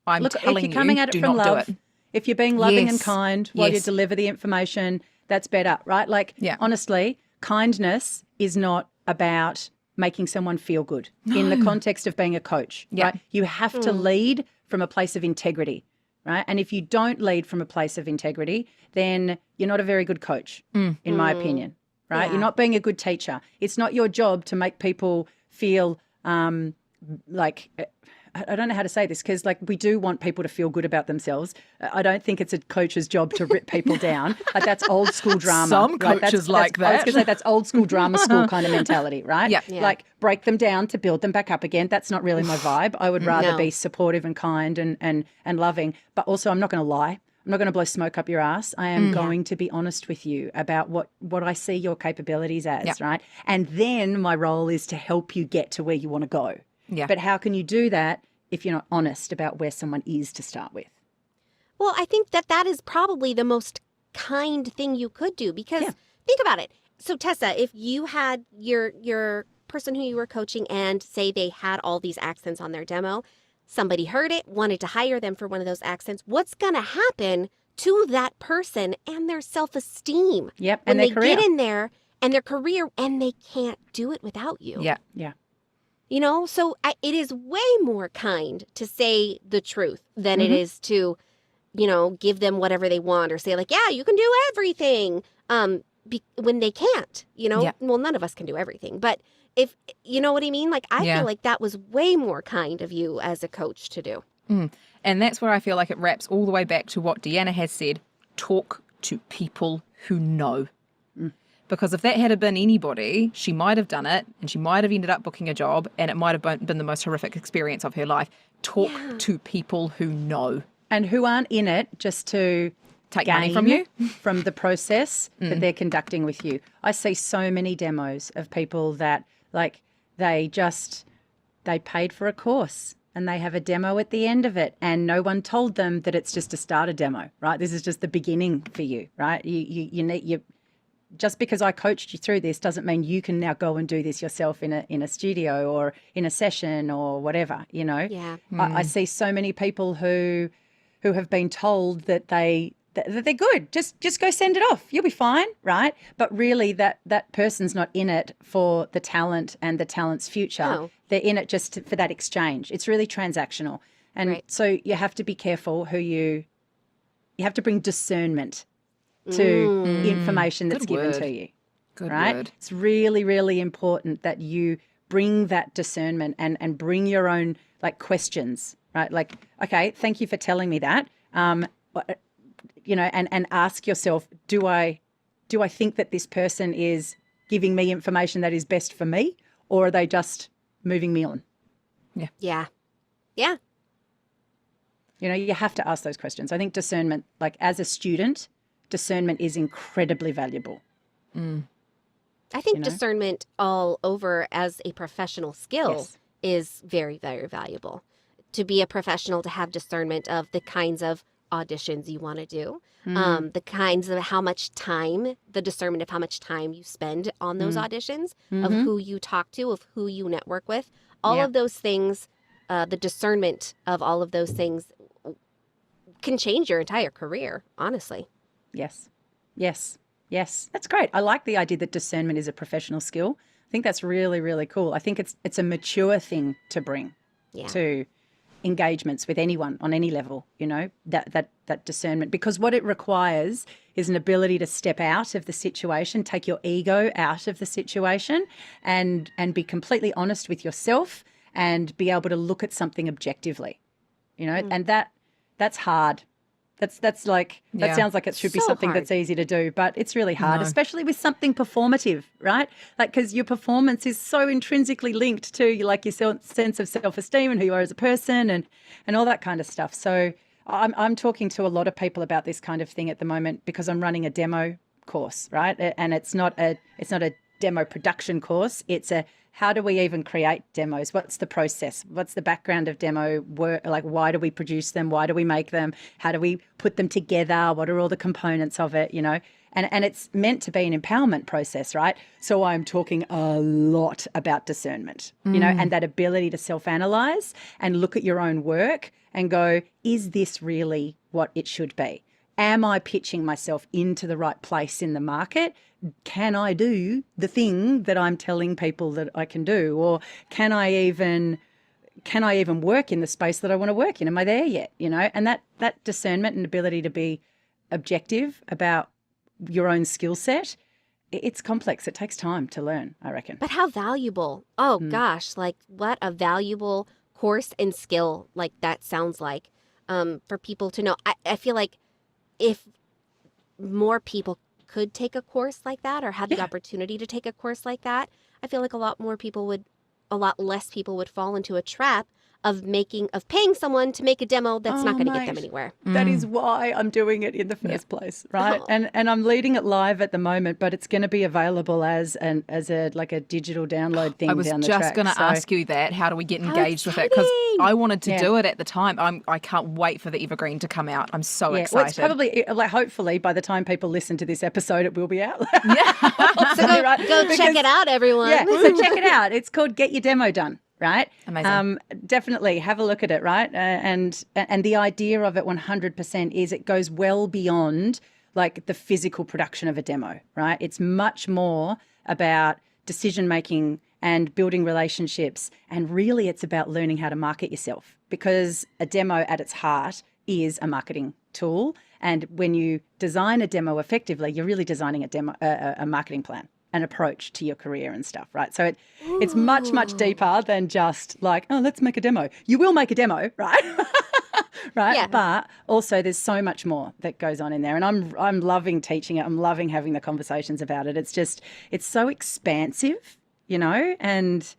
I'm telling if you're coming you, at it do from not love, do it. if you're being loving and kind while you deliver the information, that's better, right? Like, honestly, kindness is not about making someone feel good in the context of being a coach, right? You have to lead from a place of integrity, right? And if you don't lead from a place of integrity, then you're not a very good coach, in my opinion, right? You're not being a good teacher. It's not your job to make people feel like... I don't know how to say this because, like, we do want people to feel good about themselves. I don't think it's a coach's job to rip people down. Like, that's old school drama. Some coaches like that. I was going to say that's old school drama school kind of mentality, right? Yeah. Like, break them down to build them back up again. That's not really my vibe. I would rather be supportive and kind and loving. But also, I'm not going to lie. I'm not going to blow smoke up your ass. I am going to be honest with you about what I see your capabilities as, right? And then my role is to help you get to where you want to go. Yeah. But how can you do that if you're not honest about where someone is to start with? Well, I think that is probably the most kind thing you could do because think about it. So Tessa, if you had your person who you were coaching and say they had all these accents on their demo, somebody heard it, wanted to hire them for one of those accents, what's going to happen to that person and their self-esteem? Yep, when and their they career. get in there and their career and they can't do it without you. Yeah. Yeah. You know, so it is way more kind to say the truth than it is to, you know, give them whatever they want or say like, yeah, you can do everything when they can't, you know. Well, none of us can do everything. But if, you know what I mean? Like, I feel like that was way more kind of you as a coach to do. And that's where I feel like it wraps all the way back to what Deanna has said. Talk to people who know. Because if that had been anybody, she might have done it and she might have ended up booking a job and it might have been the most horrific experience of her life. Talk to people who know. And who aren't in it just to take money from you. From the process that they're conducting with you. I see so many demos of people that, like, they paid for a course and they have a demo at the end of it and no one told them that it's just a starter demo, right? This is just the beginning for you, right? You just because I coached you through this doesn't mean you can now go and do this yourself in a studio or in a session or whatever, you know? Yeah. I see so many people who have been told that they that they're good. Just go send it off. You'll be fine, right? But really that person's not in it for the talent and the talent's future. No. They're in it just for that exchange. It's really transactional. And Right. so you have to be careful who you have to bring discernment to information that's Good given word. to you. Good Right? word. It's really, really important that you bring that discernment and bring your own like questions, right? Like, okay, thank you for telling me that. You know, and ask yourself, do I think that this person is giving me information that is best for me, or are they just moving me on? Yeah. Yeah. You know, you have to ask those questions. I think discernment, like as a student, discernment is incredibly valuable. I think You know? discernment all over as a professional skill Yes. is very, very valuable. To be a professional, to have discernment of the kinds of auditions you want to do, the kinds of how much time, the discernment of how much time you spend on those auditions, of who you talk to, of who you network with, all Yeah. of those things, the discernment of all of those things can change your entire career, honestly. Yes. Yes. Yes. That's great. I like the idea that discernment is a professional skill. I think that's really, really cool. I think it's a mature thing to bring Yeah. to engagements with anyone on any level, you know, that discernment, because what it requires is an ability to step out of the situation, take your ego out of the situation and be completely honest with yourself and be able to look at something objectively, you know, and that's hard. That's like, that Yeah. sounds like it should be So something hard. that's easy to do, but it's really hard, No. especially with something performative, right? Like, because your performance is so intrinsically linked to like your sense of self-esteem and who you are as a person and all that kind of stuff. So I'm talking to a lot of people about this kind of thing at the moment because I'm running a demo course, right? And it's not a demo production course. It's a how do we even create demos? What's the process? What's the background of demo work? Like, why do we produce them? Why do we make them? How do we put them together? What are all the components of it? You know, and it's meant to be an empowerment process, right? So I'm talking a lot about discernment, you know, and that ability to self-analyze and look at your own work and go, is this really what it should be? Am I pitching myself into the right place in the market? Can I do the thing that I'm telling people that I can do? Or can I even work in the space that I want to work in? Am I there yet? You know, and that discernment and ability to be objective about your own skill set, it's complex. It takes time to learn, I reckon. But how valuable. Oh, gosh. Like, what a valuable course and skill, like, that sounds like, for people to know. I feel like if more people could take a course like that or had the opportunity to take a course like that, I feel like a lot less people would fall into a trap of paying someone to make a demo that's not going to get them mate. anywhere. That is why I'm doing it in the first place, right? Oh. And I'm leading it live at the moment, but it's going to be available as a digital download thing I was down the just track. going to So- ask you that. How do we get How engaged with it? Because exciting! I wanted to Yeah. do it at the time. I can't wait for the evergreen to come out. I'm so Yeah, excited. well, it's probably like hopefully by the time people listen to this episode, it will be out. Yeah. So go check it out, everyone. Yeah, so check it out. It's called Get Your Demo Done, right? Amazing. Definitely have a look at it, right? And the idea of it 100% is it goes well beyond like the physical production of a demo, right? It's much more about decision making and building relationships, and really it's about learning how to market yourself, because a demo at its heart is a marketing tool, and when you design a demo effectively, you're really designing a marketing plan, an approach to your career and stuff, right? So it's much, much deeper than just like, oh, let's make a demo. You will make a demo, right? Right. Yeah. But also there's so much more that goes on in there. And I'm loving teaching it. I'm loving having the conversations about it. It's so expansive, you know, and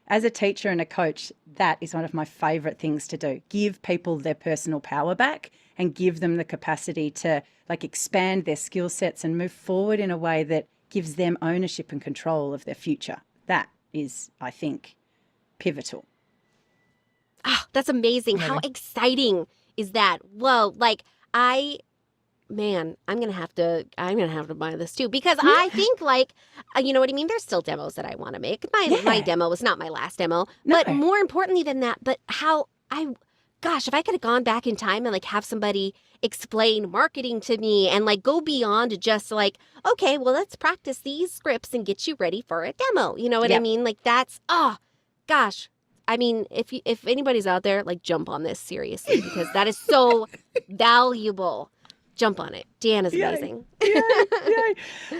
as a teacher and a coach, that is one of my favorite things to do. Give people their personal power back and give them the capacity to like expand their skill sets and move forward in a way that gives them ownership and control of their future. That is, I think, pivotal. Oh, that's amazing. How exciting is that? Whoa, like I'm gonna have to buy this too, because I think like, you know what I mean? There's still demos that I want to make. My demo was not my last demo, but more importantly than that, but how gosh, if I could have gone back in time and like have somebody explain marketing to me and like go beyond just like, okay, well, let's practice these scripts and get you ready for a demo. You know what I mean? Like that's, oh, gosh. I mean, if anybody's out there, like jump on this seriously because that is so valuable. Jump on it. Deanna's amazing. Yay.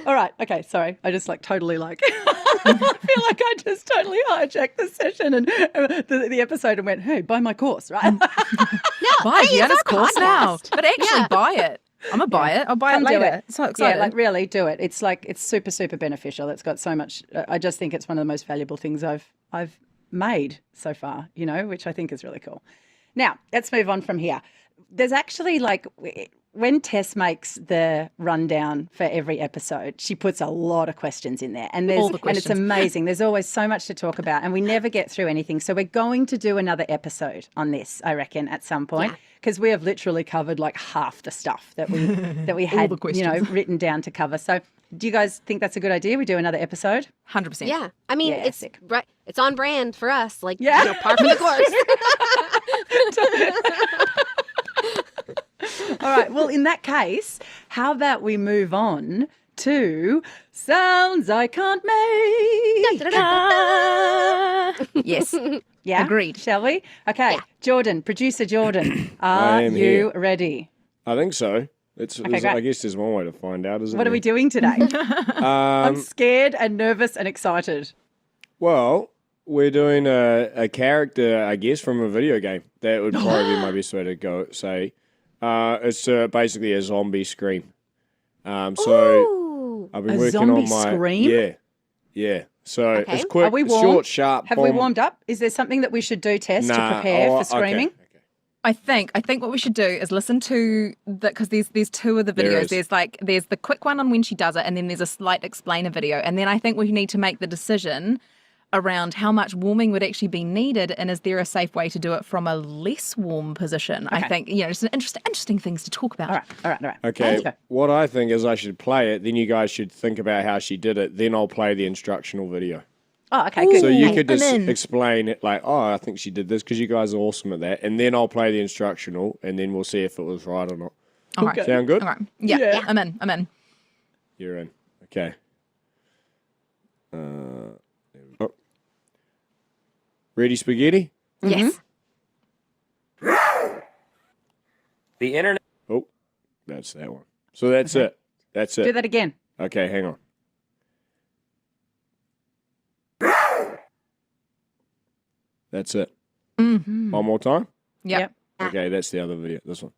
All right. Okay. Sorry. I just like totally like, I feel like I just totally hijacked the session and the episode and went, hey, buy my course, right? Buy Deanna's course now. podcast. But actually buy it. I'm going to buy it. I'll buy Come it do later. it. So excited. Yeah, like really do it. It's like, it's super, super beneficial. It's got so much, I just think it's one of the most valuable things I've made so far, you know, which I think is really cool. Now, let's move on from here. There's actually like, when Tess makes the rundown for every episode, she puts a lot of questions in there. And All the and questions. it's amazing. There's always so much to talk about and we never get through anything. So we're going to do another episode on this, I reckon, at some point. Because we have literally covered like half the stuff that we had, the questions. written down to cover. So do you guys think that's a good idea? We do another episode? 100%. Yeah. I mean, Yeah, it's sick. right. It's on brand for us. Like, Yeah. par for the course. All right. Well, in that case, how about we move on to sounds I can't make? Yes. Yeah. Agreed. Shall we? Okay. Jordan, producer Jordan, I are am you here. ready? I think so. great. I guess there's one way to find out, isn't What are there? we doing today? I'm scared and nervous and excited. Well, we're doing a character, I guess, from a video game. That would probably be my best way to go say. It's basically a zombie scream. So Ooh. I've been A working zombie on my scream? Yeah. So Okay. it's quick, Are we it's warm? short, sharp. Have we bomb. warmed up? Is there something that we should do, Tess, to Nah, prepare oh, for screaming? Okay. I think what we should do is listen to because there's two of the There videos. is. There's the quick one on when she does it, and then there's a slight explainer video. And then I think we need to make the decision around how much warming would actually be needed, and is there a safe way to do it from a less warm position? I think just an interesting things to talk about. All right. Okay, Let's go. what I think is I should play it, then you guys should think about how she did it, then I'll play the instructional video. Oh, okay, good. So you Hey, could just I'm in. explain it like, oh, I think she did this because you guys are awesome at that, and then I'll play the instructional, and then we'll see if it was right or not. All right. Sound good? All right. Yeah. Yeah. I'm in. You're in. Okay. There we go. Ready, spaghetti? Yes. The internet. Oh, that's that one. So that's it. That's Do it. that again. Okay, hang on. That's it. Mm-hmm. One more time. Yep. Okay, that's the other video. This one.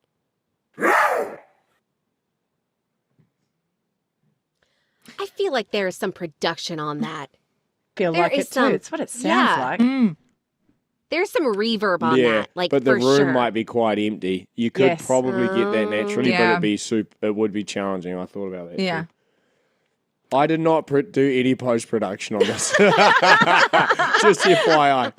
I feel like there is some production on that. Feel There like is it some- too. It's what it sounds yeah. like. Mm. There's some reverb on yeah, that. Like, but the for room sure. might be quite empty. You could Yes. probably get that naturally, but Yeah. it'd be it would be challenging. I thought about that. Yeah. too. I did not do any post production on this. Just FYI.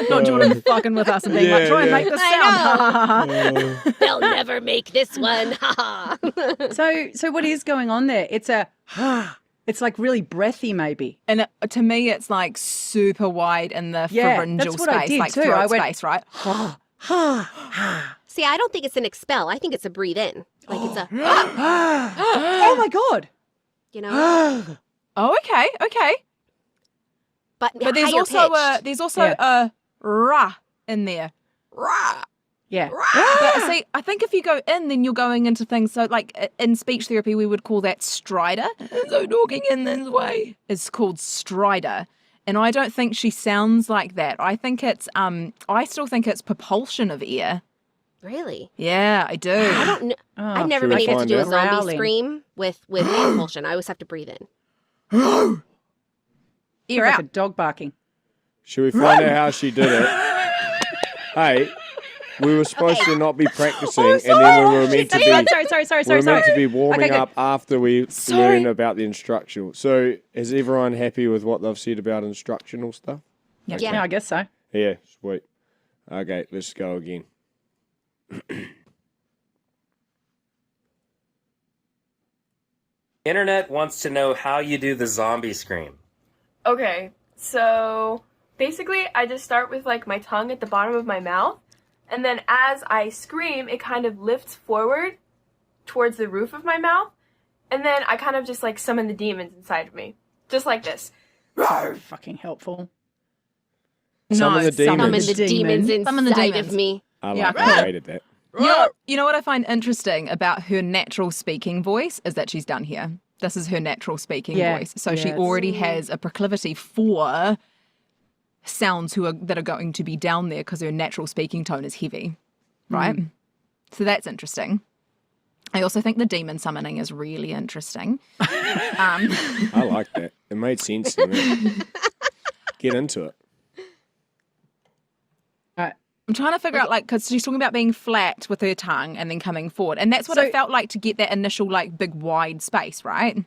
Not Jordan fucking with us and being like, Yeah, try and yeah. make this sound. They'll never make this one. Ha ha. So what is going on there? It's a it's like really breathy maybe. And to me, it's like super wide in the Yeah, pharyngeal that's what I space, did like too. throat I went, space, right? See, I don't think it's an expel. I think it's a breathe in. Like it's a, Oh my god. you know. Oh, okay. But But there's higher also Yeah. a ra in there. Yeah. But see, I think if you go in, then you're going into things. So, like in speech therapy, we would call that stridor. So talking in this way is called stridor, and I don't think she sounds like that. I think it's I still think it's propulsion of air. Really? Yeah, I do. I don't know. Oh, I've never should been we able to find do a out? zombie Growling. scream with propulsion. I always have to breathe in. Air It's like out. a dog barking. Should we find out how she did it? Hey, we were supposed Okay. to not be practicing, and then we were meant to be. Sorry. We're meant to be warming Okay, good. up after we Sorry. learn about the instructional. So, is everyone happy with what they've said about instructional stuff? Yeah. Yeah, I guess so. Yeah, sweet. Okay, let's go again. Internet wants to know how you do the zombie scream. Okay, so basically I just start with like my tongue at the bottom of my mouth And then as I scream, it kind of lifts forward towards the roof of my mouth. And then I kind of just like summon the demons inside of me. Just like this. So fucking helpful. Summon the demons. Summon the demons Summon the inside demons. of me. I Yeah, like I hated that. You know what I find interesting about her natural speaking voice is that she's done here. This is her natural speaking Yeah, voice. So yeah, she it's- already has a proclivity for sounds that are going to be down there because her natural speaking tone is heavy, right? So that's interesting. I also think the demon summoning is really interesting. I like that. It made sense to me. Get into it. All right. I'm trying to figure out, like, because she's talking about being flat with her tongue and then coming forward. And that's what So- it felt like to get that initial, like, big wide space, right?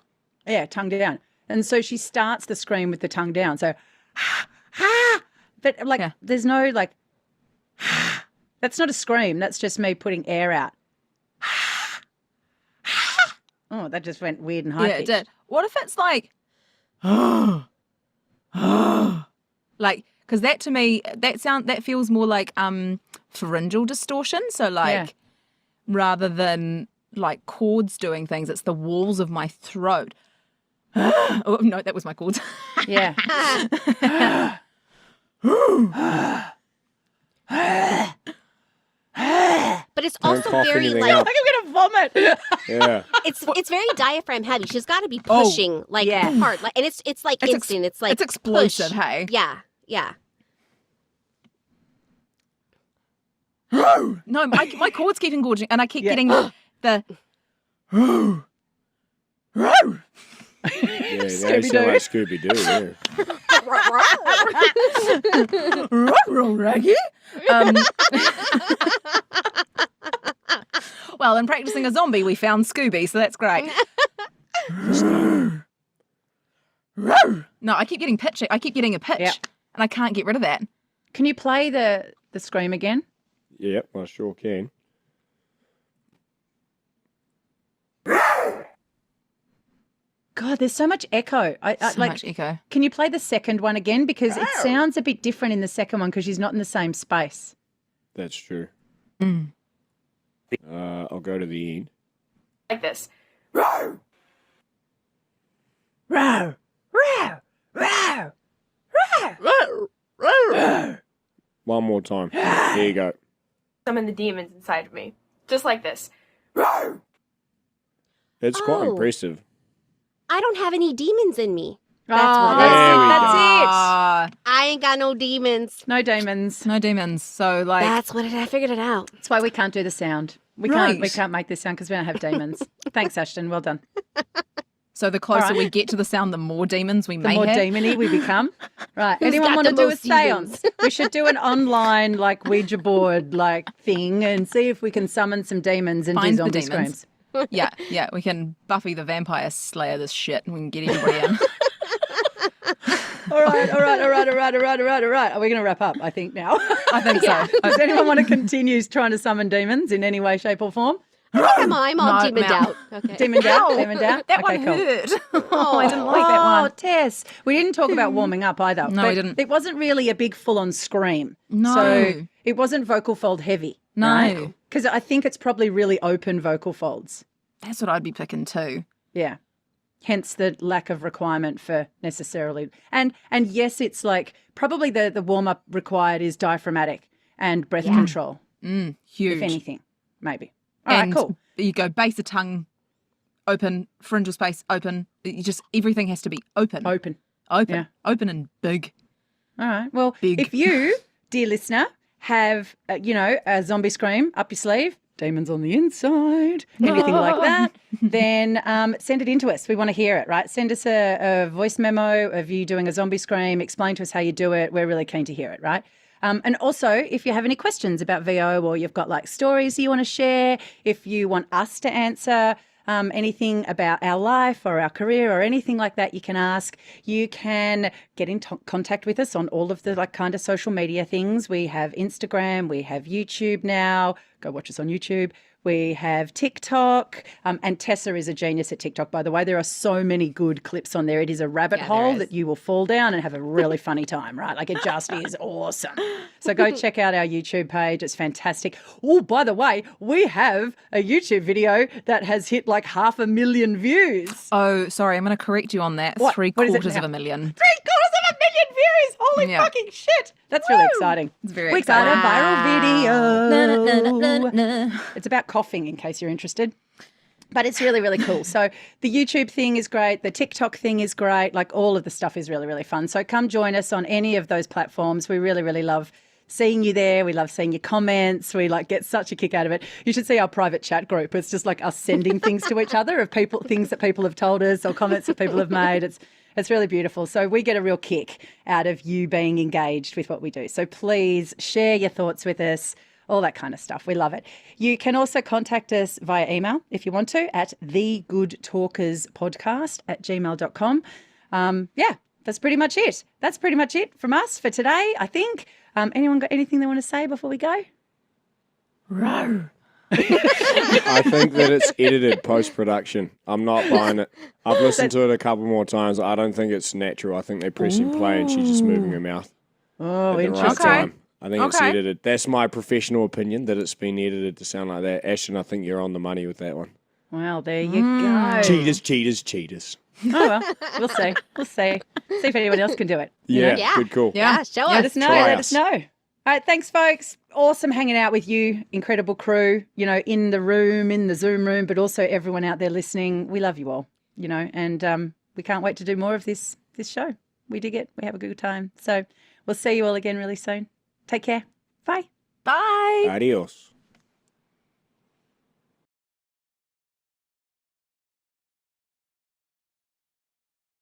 Yeah, tongue down. And so she starts the scream with the tongue down. So, but like, Yeah. there's no like, that's not a scream. That's just me putting air out. Oh, that just went weird and high Yeah, it pitched. did. What if it's like, like, because that to me, that feels more like pharyngeal distortion. So like, Yeah. rather than like chords doing things, it's the walls of my throat. Oh no, that was my chords. Yeah. But it's Don't also cough very anything like up. I'm gonna vomit. Yeah. it's very diaphragm heavy. She's got to be pushing like yeah. hard, like, and it's like It's instant. It's like it's explosive, push. hey? Yeah, yeah. No, my chords keep engorging, and I keep Yeah. getting the Yeah, now you sound like Scooby-Doo. Yeah. Raggy. Um, well, in practicing a zombie, we found Scooby, so that's great. No, I keep getting pitch. I keep getting a pitch, Yeah. and I can't get rid of that. Can you play the scream again? Yep, I sure can. God, there's so much echo. So much echo. Can you play the second one again? Because it sounds a bit different in the second one because she's not in the same space. That's true. Mm. I'll go to the end. Like this. Row, row, row, row. One more time. There you go. Summon the demons inside of me. Just like this. It's quite Oh. impressive. I don't have any demons in me. That's Oh, what it is. There we go. that's Ah, I ain't got no demons. it. No demons. no demons. So like, That's what it. I figured it out. That's why we can't do the sound. We Right. can't make this sound because we don't have demons. Thanks, Ashton. Well done. so the closer All right. we get to the sound, the more demons we The may more have. demony we become. Right. Anyone got want to the do a most demons? seance? We should do an online like Ouija board like thing and see if we can summon some demons and Find do the zombie demons. screams. Yeah, we can Buffy the Vampire Slayer this shit, and we can get everybody in. All right. Are we going to wrap up? I think now. I think so. Does anyone want to continue trying to summon demons in any way, shape, or form? I'm all No, demoned ma'am. out. Okay. Demon out. Demon out. That Okay, one cool. hurt. Oh, I didn't like that Oh, one. Tess. We didn't talk about warming up either. No, we didn't. It wasn't really a big full-on scream. No. So it wasn't vocal fold heavy. No. Because I think it's probably really open vocal folds. That's what I'd be picking too. Yeah. Hence the lack of requirement for necessarily. And yes, it's like probably the warm-up required is diaphragmatic and breath control, Huge. if anything, maybe. All right, and cool. you go base of tongue, open, pharyngeal space, open. You just everything has to be open. Open. Open. Yeah. Open and big. All right. Well, Big. if you, dear listener, have, a zombie scream up your sleeve, demons on the inside, anything like that, then send it in to us. We want to hear it, right? Send us a voice memo of you doing a zombie scream. Explain to us how you do it. We're really keen to hear it, right? And also, if you have any questions about VO or you've got like stories you want to share, if you want us to answer anything about our life or our career or anything like that, you can ask. You can get in contact with us on all of the like kind of social media things. We have Instagram, we have YouTube now. Go watch us on YouTube. We have TikTok. And Tessa is a genius at TikTok, by the way. There are so many good clips on there. It is a rabbit hole that you will fall down and have a really funny time, right? Like it just is awesome. So go check out our YouTube page. It's fantastic. Oh, by the way, we have a YouTube video that has hit like 500,000 views. Oh, sorry, I'm going to correct you on that. What? Three What is it quarters of now? a million. 750,000 views. Holy Yeah. fucking shit. That's really exciting. It's very We exciting. got a viral video. Na, na, na, na. It's about coughing, in case you're interested. But it's really, really cool. So the YouTube thing is great. The TikTok thing is great. Like all of the stuff is really, really fun. So come join us on any of those platforms. We really, really love seeing you there. We love seeing your comments. We like get such a kick out of it. You should see our private chat group. It's just like us sending things to each other of people, things that people have told us or comments that people have made. It's really beautiful. So we get a real kick out of you being engaged with what we do. So please share your thoughts with us, all that kind of stuff. We love it. You can also contact us via email if you want to at thegoodtalkerspodcast@gmail.com. Yeah, that's pretty much it. That's pretty much it from us for today, I think. Anyone got anything they want to say before we go? Row. I think that it's edited post-production. I'm not buying it. I've listened to it a couple more times. I don't think it's natural. I think they're pressing play and she's just moving her mouth Oh, at the right interesting. time. I think it's Okay. edited. That's my professional opinion, that it's been edited to sound like that. Ashton, I think you're on the money with that one. Well, there you go. Cheaters, cheaters, cheaters. Oh, well, we'll see. We'll see. See if anyone else can do it. Yeah, Yeah. good call. Yeah. Show Let us. us know. Try Let us. us know. All right, thanks, folks. Awesome hanging out with you. Incredible crew, in the room, in the Zoom room, but also everyone out there listening. We love you all, and we can't wait to do more of this show. We dig it. We have a good time. So we'll see you all again really soon. Take care. Bye. Bye. Adios.